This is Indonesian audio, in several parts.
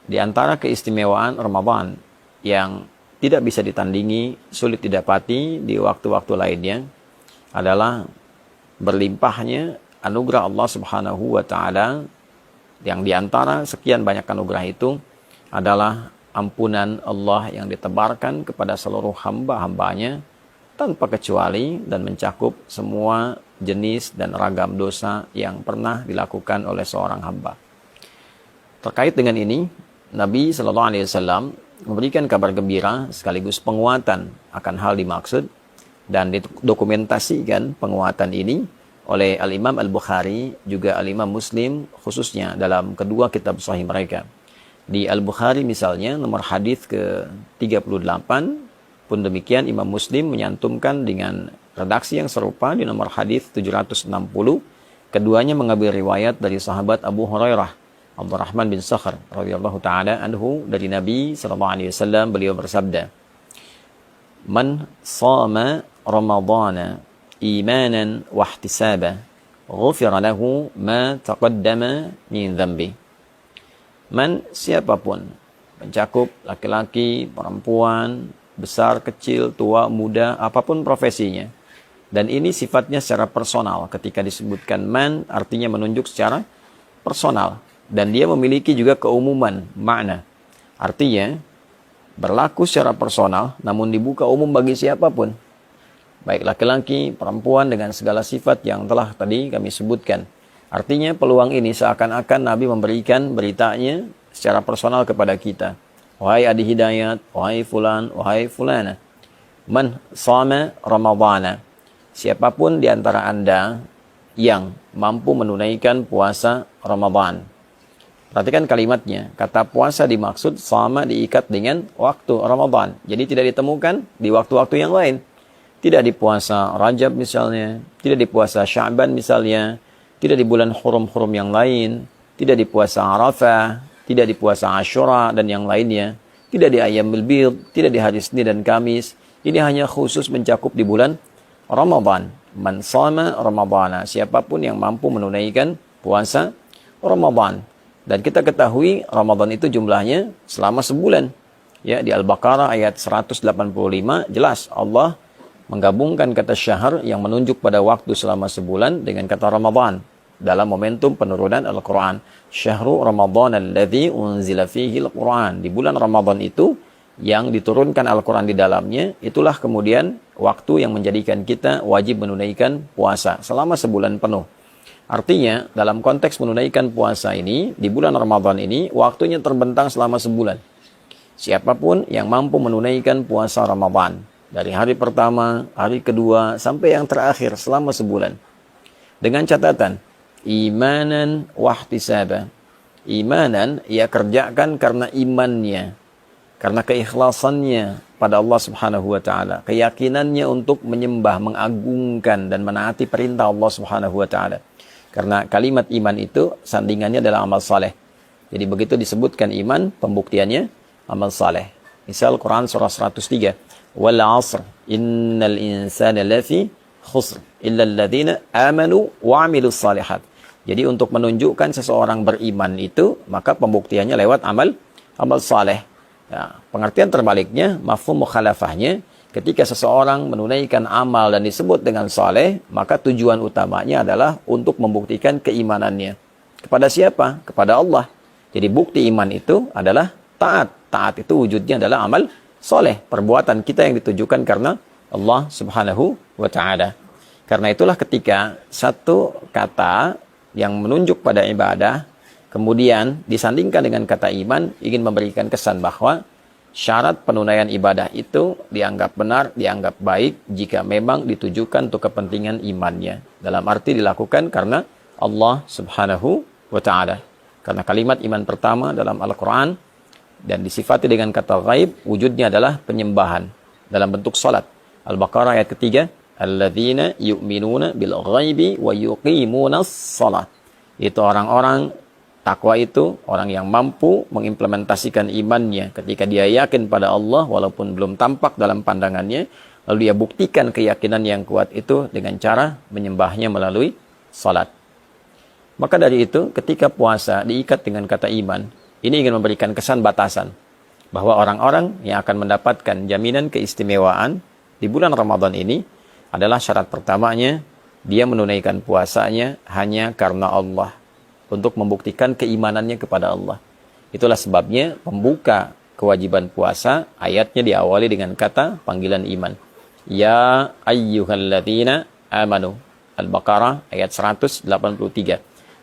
di antara keistimewaan Ramadan yang tidak bisa ditandingi, sulit didapati di waktu-waktu lainnya adalah berlimpahnya anugerah Allah Subhanahu wa taala, yang di antara sekian banyak anugerah itu adalah ampunan Allah yang ditebarkan kepada seluruh hamba-hambanya tanpa kecuali dan mencakup semua jenis dan ragam dosa yang pernah dilakukan oleh seorang hamba. Terkait dengan ini, Nabi Shallallahu Alaihi Wasallam memberikan kabar gembira sekaligus penguatan akan hal dimaksud, dan didokumentasikan penguatan ini oleh Al-Imam Al-Bukhari juga Al-Imam Muslim, khususnya dalam kedua kitab sahih mereka. Di Al-Bukhari misalnya nomor hadis ke-38, pun demikian Imam Muslim menyantumkan dengan redaksi yang serupa di nomor hadis 760. Keduanya mengambil riwayat dari sahabat Abu Hurairah Abdurrahman bin Sakhr radhiyallahu taala anhu dari Nabi sallallahu alaihi wasallam, beliau bersabda, "Man shama Ramadhana imanan wa ihtisaban, ghufira lahu ma taqaddama min dhanbi." Man, siapapun, mencakup laki-laki, perempuan, besar, kecil, tua, muda, apapun profesinya. Dan ini sifatnya secara personal. Ketika disebutkan man, artinya menunjuk secara personal. Dan dia memiliki juga keumuman makna. Artinya, berlaku secara personal, namun dibuka umum bagi siapapun. Baik laki-laki, perempuan, dengan segala sifat yang telah tadi kami sebutkan. Artinya peluang ini seakan-akan Nabi memberikan beritanya secara personal kepada kita. Wahai Adi Hidayat, wahai fulan, wahai fulana, man shama Ramadhana, siapapun di antara Anda yang mampu menunaikan puasa Ramadan. Perhatikan kalimatnya, kata puasa dimaksud sama diikat dengan waktu Ramadan. Jadi tidak ditemukan di waktu-waktu yang lain. Tidak di puasa Rajab misalnya, tidak di puasa Sya'ban misalnya, tidak di bulan hurum-hurum yang lain, tidak di puasa Arafah, tidak di puasa Asyura dan yang lainnya, tidak di Ayyamul Bid, tidak di hari Senin dan Kamis. Ini hanya khusus mencakup di bulan Ramadan. Man shama Ramadhana, siapapun yang mampu menunaikan puasa Ramadan. Dan kita ketahui Ramadan itu jumlahnya selama sebulan. Ya, di Al-Baqarah ayat 185 jelas Allah menggabungkan kata syahr yang menunjuk pada waktu selama sebulan dengan kata Ramadan dalam momentum penurunan Al-Quran. Syahru Ramadan alladzi unzila fihi Al-Quran. Di bulan Ramadan itu yang diturunkan Al-Quran di dalamnya, itulah kemudian waktu yang menjadikan kita wajib menunaikan puasa selama sebulan penuh. Artinya dalam konteks menunaikan puasa ini, di bulan Ramadan ini, waktunya terbentang selama sebulan. Siapapun yang mampu menunaikan puasa Ramadan, dari hari pertama, hari kedua, sampai yang terakhir selama sebulan. Dengan catatan, imanan wahtisaba. Imanan, ia kerjakan karena imannya, karena keikhlasannya pada Allah Subhanahu wa taala, keyakinannya untuk menyembah, mengagungkan dan menaati perintah Allah Subhanahu wa taala. Karena kalimat iman itu sandingannya adalah amal saleh. Jadi begitu disebutkan iman, pembuktiannya amal saleh. Misal Quran surah 103, wal 'asr innal insana lafi khusr illa alladziina amanu wa 'amilus shalihat. Jadi untuk menunjukkan seseorang beriman itu, maka pembuktiannya lewat amal saleh. Ya, pengertian terbaliknya, mafhum mukhalafahnya, ketika seseorang menunaikan amal dan disebut dengan saleh, maka tujuan utamanya adalah untuk membuktikan keimanannya. Kepada siapa? Kepada Allah. Jadi bukti iman itu adalah taat. Taat itu wujudnya adalah amal soleh. Perbuatan kita yang ditujukan karena Allah Subhanahu wa ta'ala. Karena itulah ketika satu kata yang menunjuk pada ibadah, kemudian disandingkan dengan kata iman, ingin memberikan kesan bahwa syarat penunaian ibadah itu dianggap benar, dianggap baik jika memang ditujukan untuk kepentingan imannya. Dalam arti dilakukan karena Allah Subhanahu wa ta'ala. Karena kalimat iman pertama dalam Al-Quran dan disifati dengan kata ghaib, wujudnya adalah penyembahan dalam bentuk salat. Al-Baqarah ayat ketiga, alladzina yu'minuna bil ghaibi wa yuqimunas salat. Itu orang-orang takwa itu, orang yang mampu mengimplementasikan imannya ketika dia yakin pada Allah walaupun belum tampak dalam pandangannya, lalu dia buktikan keyakinan yang kuat itu dengan cara menyembahnya melalui salat. Maka dari itu, ketika puasa diikat dengan kata iman, Ini ingin memberikan kesan batasan bahwa orang-orang yang akan mendapatkan jaminan keistimewaan di bulan Ramadan ini adalah syarat pertamanya dia menunaikan puasanya hanya karena Allah, untuk membuktikan keimanannya kepada Allah. Itulah sebabnya pembuka kewajiban puasa ayatnya diawali dengan kata panggilan iman. Ya ayyuhalladzina amanu. Al-Baqarah ayat 183.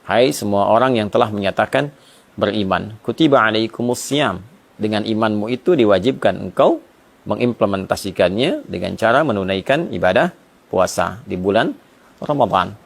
Hai semua orang yang telah menyatakan beriman. Kutiba alaikumussyam. Dengan imanmu itu diwajibkan engkau mengimplementasikannya dengan cara menunaikan ibadah puasa di bulan Ramadan.